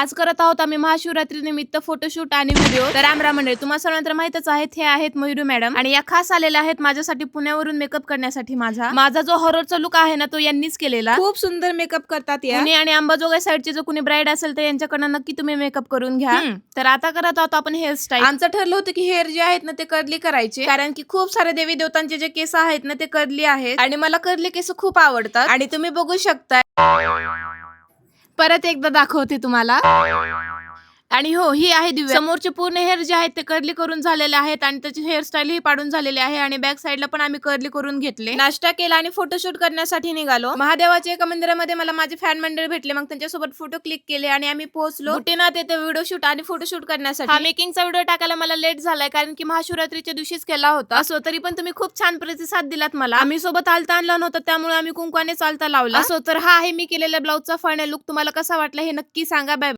आज करत आहोत आम्ही महाशिवरात्री निमित्त फोटोशूट आणि व्हिडिओ। तर राम मंडळी, तुम्हाला सर्वांना तर माहितच आहेत, हे आहेत मयुरी मॅडम आणि या खास आलेल्या आहेत माझ्यासाठी पुण्यावरून मेकअप करण्यासाठी। माझा जो हॉररचा लुक आहे ना, तो यांनीच केलेला। खूप सुंदर मेकअप करतात या। पुणे आणि अंबाजोगाई साईडचे जो कुणी ब्राईड असेल तर यांच्याकडनं नक्की तुम्ही मेकअप करून घ्या। तर आता करत आहोत आपण हेअरस्टाईल। आमचं ठरलं होतं की हेअर जे आहेत ना ते कर्ली करायचे, कारण की खूप सारे देवी देवतांचे जे केस आहेत ना ते कर्ली आहेत आणि मला कर्ली केस खूप आवडतात आणि तुम्ही बघू शकता। परत एकदा दाखवते तुम्हाला। आणि हो, ही आहे दिव्या। समोरचे पूर्ण हेअर जे आहेत ते कर्ली करून झालेले आहेत आणि त्याची हेअरस्टाईल ही पाडून झालेली आहे आणि बॅक साईडला पण आम्ही कर्ली करून घेतले। नाश्ता केला आणि फोटोशूट करण्यासाठी निघालो। महादेवाच्या एका मंदिरामध्ये मला माझे फॅन मंडळी भेटले, मग त्यांच्यासोबत फोटो क्लिक केले आणि आम्ही पोहोचलो बुटीनाथ येथे व्हिडिओ शूट आणि फोटोशूट करण्यासाठी। हा मेकिंगचा व्हिडिओ टाकायला मला लेट झालाय, कारण की महाशिवरात्रीच्या दिवशीच केला होता। असो तरी पण तुम्ही खूप छान प्रतिसाद दिलात मला। आम्ही सोबत आलता आणला नव्हता, त्यामुळे आम्ही कुंकवाने चालता लावला। असो तर हा आहे मी केलेल्या ब्लाऊजचा फायनल लुक। तुम्हाला कसा वाटला हे नक्की सांगा। बाय।